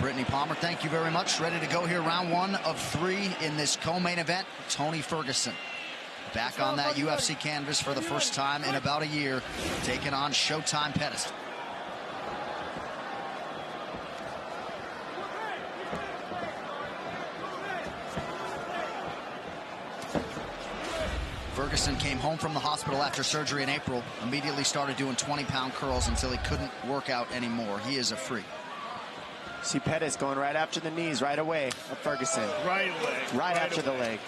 Brittany Palmer, thank you very much. Ready to go here, round 1 of 3 in this co-main event. Tony Ferguson back on that UFC canvas for the first time in about a year, taking on Showtime Pettis. Ferguson came home from the hospital after surgery in April, immediately started doing 20-pound curls until he couldn't work out anymore. He is a freak. See Pettis going right after the knees right away of Ferguson. Right away. Right after the leg.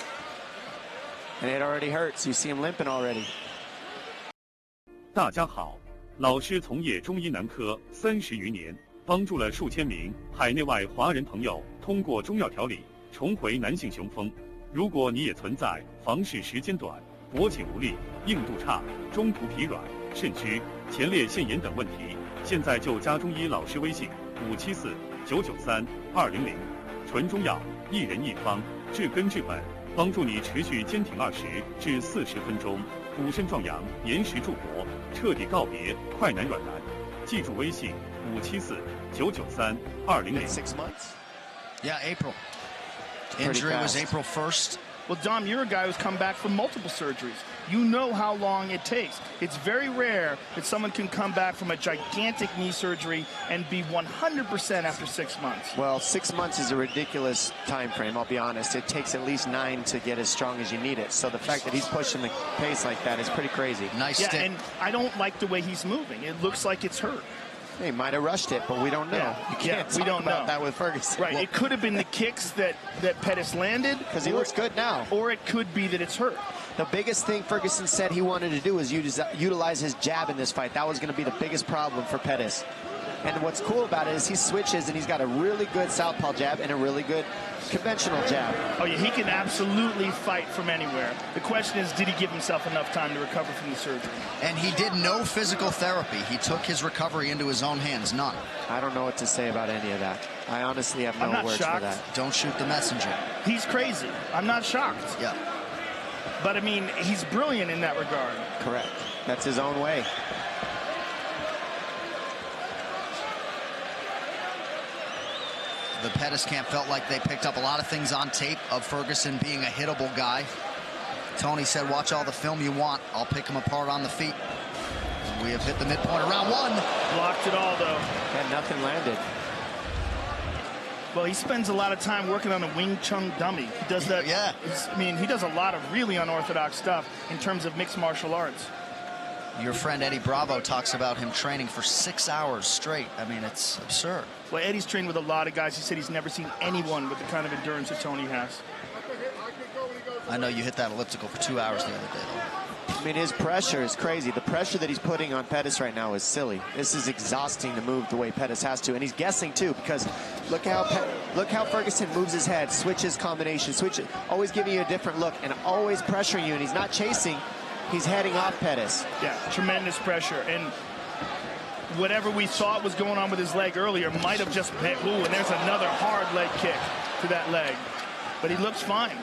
And it already hurts. You see him limping already. 大家好，老师从业中医男科30余年，帮助了数千名海内外华人朋友通过中药调理重回男性雄风。如果你也存在房事时间短、勃起无力、硬度差、中途疲软、肾虚、前列腺炎等问题，现在就加中医老师微信574-993-200，纯中药，一人一方，治根治本，帮助你持续坚挺20至40分钟，补肾壮阳，延时助勃，彻底告别快男软男。记住微信574-993-200。6 months? Yeah, April. Injury was April 1st. Well, Dom, you're a guy who's come back from multiple surgeries. You know how long it takes. It's very rare that someone can come back from a gigantic knee surgery and be 100% after 6 months. Well, 6 months is a ridiculous time frame, I'll be honest. It takes at least 9 to get as strong as you need it. So the fact that he's pushing the pace like that is pretty crazy. Nice yeah, stick. And I don't like the way he's moving. It looks like it's hurt. He might have rushed it, but we don't know. Yeah, you can't we don't about know that with Ferguson. Right, it could have been the kicks that Pettis landed. Because he looks good now. Or it could be that it's hurt. The biggest thing Ferguson said he wanted to do is utilize his jab in this fight. That was going to be the biggest problem for Pettis. And what's cool about it is he switches and he's got a really good southpaw jab and a really good conventional jab. Oh yeah, he can absolutely fight from anywhere. The question is, did he give himself enough time to recover from the surgery? And he did no physical therapy. He took his recovery into his own hands, none. I don't know what to say about any of that. I honestly have no words for that. Don't shoot the messenger. He's crazy. I'm not shocked. Yeah. But I mean, he's brilliant in that regard. Correct. That's his own way. The Pettis camp felt like they picked up a lot of things on tape of Ferguson being a hittable guy. Tony said, watch all the film you want. I'll pick him apart on the feet. We have hit the midpoint of round 1. Blocked it all, though. And nothing landed. Well, he spends a lot of time working on a Wing Chun dummy. He does that. Yeah. I mean, he does a lot of really unorthodox stuff in terms of mixed martial arts. Your friend Eddie Bravo talks about him training for 6 hours straight. I mean, it's absurd. Well, Eddie's trained with a lot of guys. He said he's never seen anyone with the kind of endurance that Tony has. I know you hit that elliptical for 2 hours the other day, though. I mean, his pressure is crazy. The pressure that he's putting on Pettis right now is silly. This is exhausting to move the way Pettis has to. And he's guessing, too, because look how Ferguson moves his head, switches combinations, switches, always giving you a different look and always pressuring you. And he's not chasing. He's heading off Pettis. Yeah, tremendous pressure. And whatever we thought was going on with his leg earlier might have just been, ooh, and there's another hard leg kick to that leg. But he looks fine.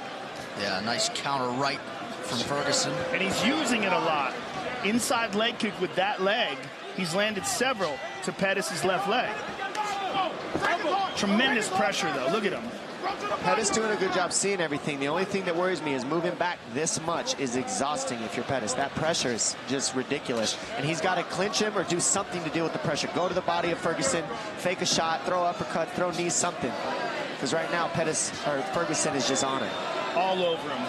Yeah, nice counter right from Ferguson. And he's using it a lot. Inside leg kick with that leg. He's landed several to Pettis' left leg. Tremendous pressure, though. Look at him. Pettis doing a good job seeing everything. The only thing that worries me is moving back this much is exhausting if you're Pettis. That pressure is just ridiculous. And he's got to clinch him or do something to deal with the pressure. Go to the body of Ferguson, fake a shot, throw uppercut, throw knees, something. Because right now Ferguson is just on it. All over him.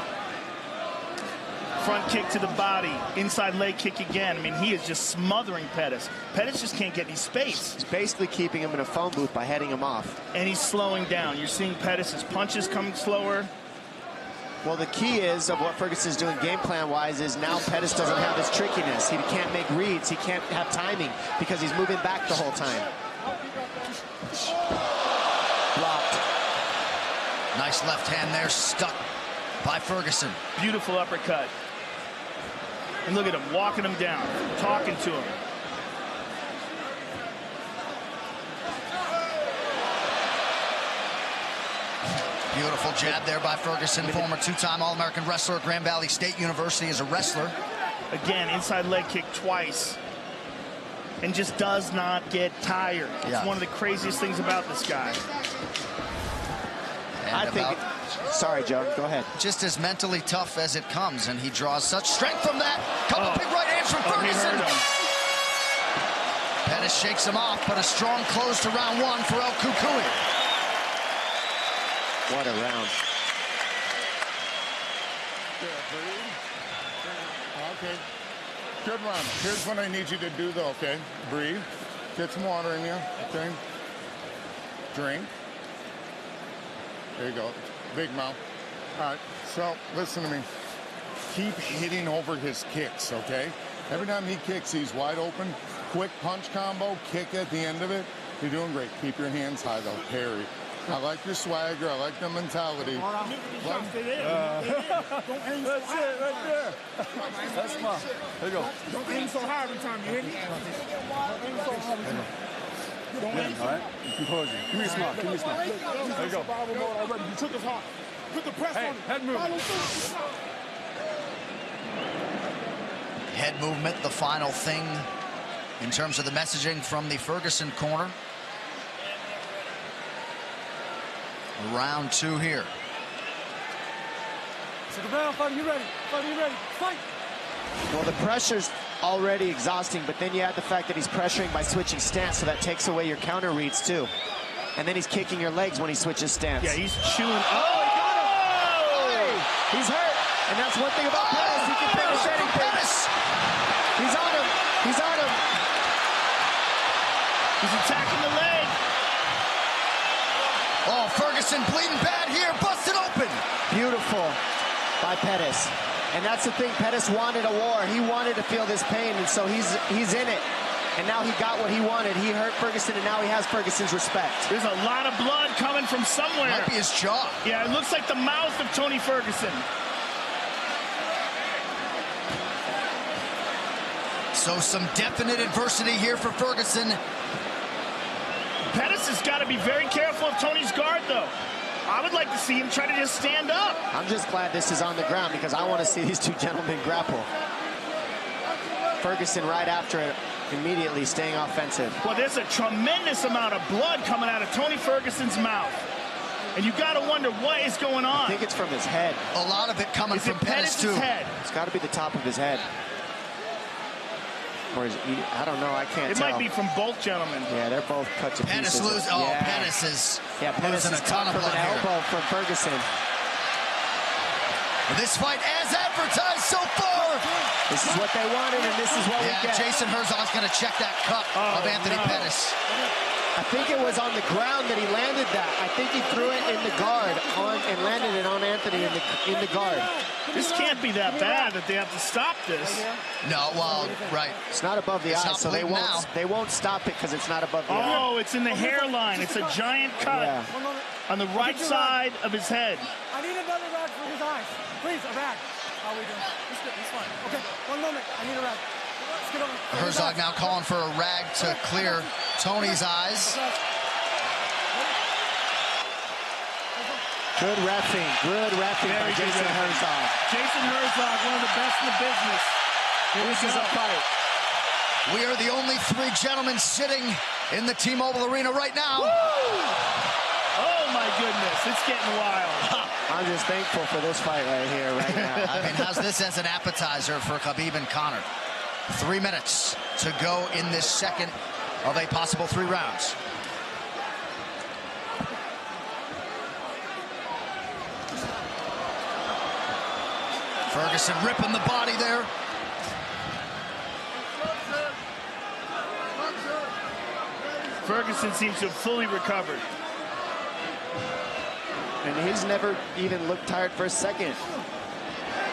Front kick to the body, inside leg kick again. I mean, he is just smothering Pettis. Pettis just can't get any space. He's basically keeping him in a phone booth by heading him off. And he's slowing down. You're seeing Pettis' punches coming slower. Well, the key is of what Ferguson's doing game plan-wise is now Pettis doesn't have his trickiness. He can't make reads. He can't have timing because he's moving back the whole time. Blocked. Nice left hand there, stuck by Ferguson. Beautiful uppercut. And look at him, walking him down, talking to him. Beautiful jab there by Ferguson, former 2-time All-American wrestler at Grand Valley State University as a wrestler. Again, inside leg kick twice. And just does not get tired. It's one of the craziest things about this guy. And sorry, Joe, go ahead. Just as mentally tough as it comes, and he draws such strength from that. Couple big right hands from Ferguson. Pettis shakes him off, but a strong close to round one for El Cucuy. What a round. Okay. Good run. Here's what I need you to do, though, okay? Breathe. Get some water in you, okay? Drink. There you go. Big mouth. All right, so listen to me. Keep hitting over his kicks, okay? Every time he kicks, he's wide open. Quick punch combo, kick at the end of it. You're doing great. Keep your hands high, though. Parry. I like your swagger. I like the mentality. That's it right there. That's smart. There you go. Don't aim so hard every time you hit me. Don't aim so hard. Composure. Give me a smile. Give me a smile. There you go. You took us hard. Put the press on it. Head movement. Head movement, the final thing in terms of the messaging from the Ferguson corner. Round two here. Sit down, fighter, you ready? Fighter, you ready? Fight! Well, the pressure's already exhausting, but then you add the fact that he's pressuring by switching stance, so that takes away your counter reads too. And then he's kicking your legs when he switches stance. Yeah, he's chewing. Oh, he got him! Hey, he's hurt. And that's one thing about Pettis. He can finish anything. He's on him. He's on him. He's attacking the leg. Oh, Ferguson bleeding bad here. Busted open. Beautiful by Pettis. And that's the thing. Pettis wanted a war. He wanted to feel this pain, and so he's in it. And now he got what he wanted. He hurt Ferguson, and now he has Ferguson's respect. There's a lot of blood coming from somewhere. Might be his jaw. Yeah, it looks like the mouth of Tony Ferguson. So some definite adversity here for Ferguson. Pettis has got to be very careful of Tony's guard, though. I would like to see him try to just stand up. I'm just glad this is on the ground because I want to see these two gentlemen grapple. Ferguson right after it, immediately staying offensive. Well, there's a tremendous amount of blood coming out of Tony Ferguson's mouth. And you got to wonder what is going on. I think it's from his head. A lot of it coming from Pettis, too. Head? It's got to be the top of his head. Or is he, I don't know. I can't tell. It might be from both gentlemen. Yeah, they're both cut to Pettis pieces. loses. Oh, yeah. Pettis is losing a ton of blood here. Elbow from Ferguson. This fight as advertised so far. This is what they wanted, and this is what we get. Jason Herzog's going to check that cut of Anthony Pettis. I think it was on the ground that he landed that. I think he threw it in the guard and landed it on Anthony in the guard. This can't be that bad that they have to stop this. No, well, right. It's not above the eye, so they won't stop it because it's not above the eye. Oh, it's in the hairline. It's a giant cut on the right side of his head. I need another rag for his eyes. Please, a rag. How are we doing? It's good. It's fine. Okay, 1 moment. I need a rag. Let's get over. Herzog now calling for a rag to clear Tony's eyes. Good reffing by Jason Herzog. Jason Herzog, one of the best in the business. This is a fight. We are the only three gentlemen sitting in the T-Mobile Arena right now. Woo! Oh my goodness, it's getting wild. I'm just thankful for this fight right here, right now. I mean, how's this as an appetizer for Khabib and Conor? 3 minutes to go in this second of a possible 3 rounds. Ferguson ripping the body there. Ferguson seems to have fully recovered. And he's never even looked tired for a second.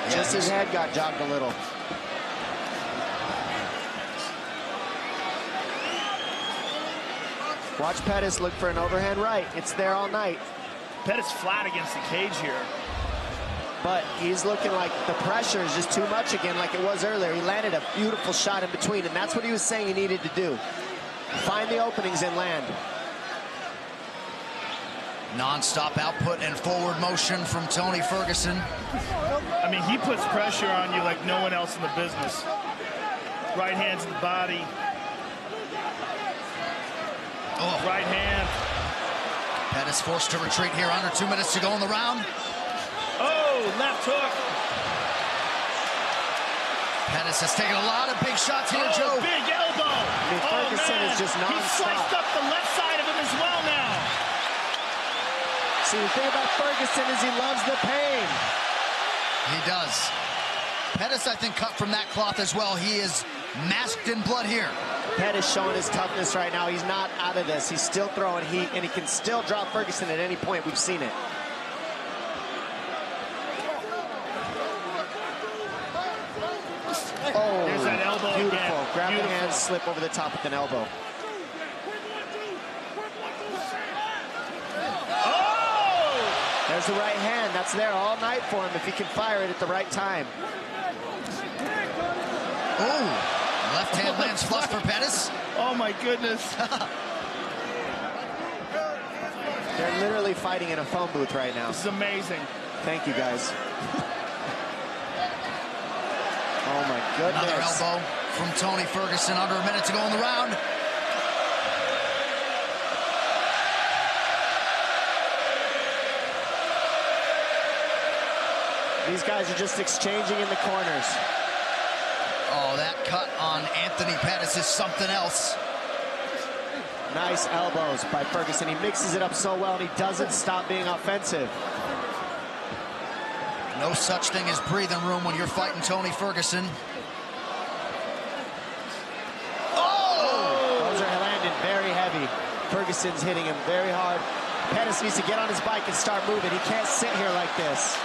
Just his head got jogged a little. Watch Pettis look for an overhand right. It's there all night. Pettis flat against the cage here. But he's looking like the pressure is just too much again, like it was earlier. He landed a beautiful shot in between, and that's what he was saying he needed to do. Find the openings and land. Non-stop output and forward motion from Tony Ferguson. I mean, he puts pressure on you like no one else in the business. Right hand to the body. Oh. Right hand. Pettis forced to retreat here. Under 2 minutes to go in the round. Oh, left hook. Pettis has taken a lot of big shots here, Joe. Big elbow. I mean, Ferguson is just non-stop. He sliced up the left side of him as well now. See, the thing about Ferguson is he loves the pain. He does. Pettis, I think, cut from that cloth as well. He is masked in blood here. Pettis showing his toughness right now. He's not out of this. He's still throwing heat, and he can still drop Ferguson at any point. We've seen it. Oh, there's that elbow beautiful. Again. Grab Beautiful. the hand, slip over the top with an elbow. Oh! There's the right hand. That's there all night for him if he can fire it at the right time. Oh, left hand lands flush for Pettis. Oh my goodness. They're literally fighting in a phone booth right now. This is amazing. Thank you, guys. Oh my goodness. Another elbow from Tony Ferguson. Under a minute to go in the round. These guys are just exchanging in the corners. Oh, that cut on Anthony Pettis is something else. Nice elbows by Ferguson. He mixes it up so well, and he doesn't stop being offensive. No such thing as breathing room when you're fighting Tony Ferguson. Oh! Those are landing very heavy. Ferguson's hitting him very hard. Pettis needs to get on his bike and start moving. He can't sit here like this.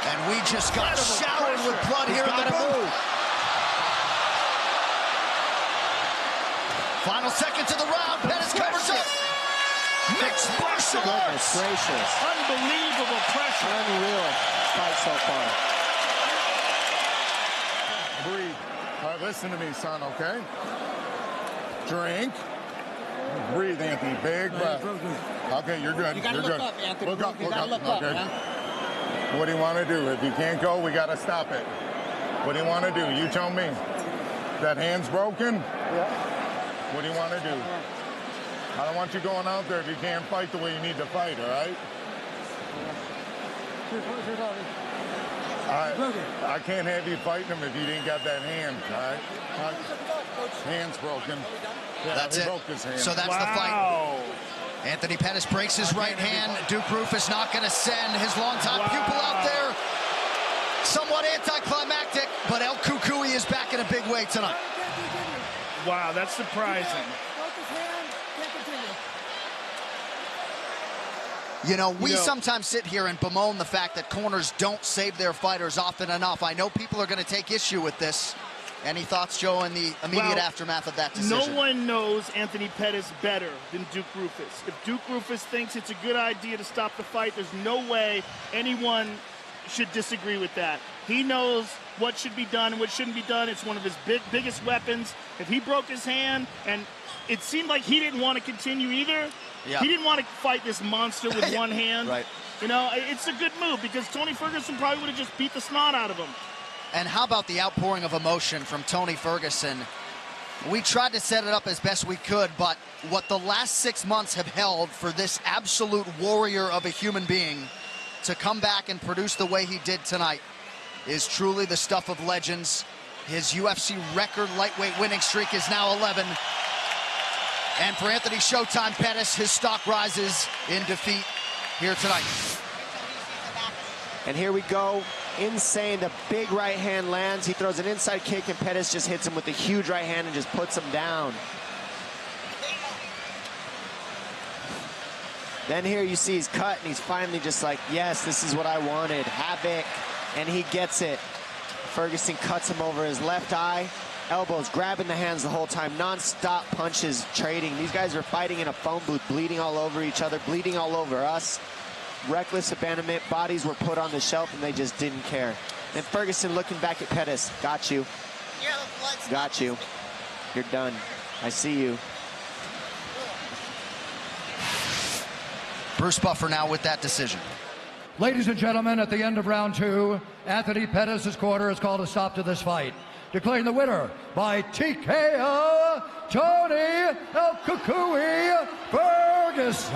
And we just got showered with blood here in the booth. Final seconds of the round. Pettis covers up. Mixed martial arts. Gracious. Unbelievable pressure. Unreal fight so far. Breathe. All right, listen to me, son, okay? Drink. Breathe, Anthony. Big breath. Okay, you're good. You gotta you're look good. up, Anthony. Look up, You look gotta up. look up, Okay. man. What do you want to do? If you can't go, we got to stop it. What do you want to do? You tell me. That hand's broken? Yeah. What do you want to do? I don't want you going out there if you can't fight the way you need to fight, all right? I can't have you fighting him if you didn't got that hand, all right? Hand's broken. Yeah, That's he it. broke his hand. So that's the fight. Anthony Pettis breaks his right hand. Duke Roufus not going to send his longtime pupil out there. Somewhat anticlimactic, but El Kukui is back in a big way tonight. Wow, that's surprising. You know, we sometimes sit here and bemoan the fact that corners don't save their fighters often enough. I know people are going to take issue with this. Any thoughts, Joe, in the immediate aftermath of that decision? No one knows Anthony Pettis better than Duke Roufus. If Duke Roufus thinks it's a good idea to stop the fight, there's no way anyone should disagree with that. He knows what should be done and what shouldn't be done. It's one of his biggest weapons. If he broke his hand, and it seemed like he didn't want to continue either. Yeah. He didn't want to fight this monster with one hand. Right. You know, it's a good move because Tony Ferguson probably would have just beat the snot out of him. And how about the outpouring of emotion from Tony Ferguson? We tried to set it up as best we could, but what the last 6 months have held for this absolute warrior of a human being to come back and produce the way he did tonight is truly the stuff of legends. His UFC record lightweight winning streak is now 11. And for Anthony Showtime Pettis, his stock rises in defeat here tonight. And here we go. Insane. The big right hand lands. He throws an inside kick, and Pettis just hits him with a huge right hand and just puts him down. Then here you see he's cut, and he's finally just like, yes, this is what I wanted. Havoc. And he gets it. Ferguson cuts him over his left eye. Elbows, grabbing the hands the whole time. Non-stop punches, trading. These guys are fighting in a phone booth, bleeding all over each other, bleeding all over us. Reckless abandonment. Bodies were put on the shelf, and they just didn't care. And Ferguson looking back at Pettis. Got you. Got you. You're done. I see you. Bruce Buffer now with that decision. Ladies and gentlemen, at the end of round 2, Anthony Pettis' corner has called a stop to this fight, declaring the winner by TKO, Tony El Cucuy Ferguson.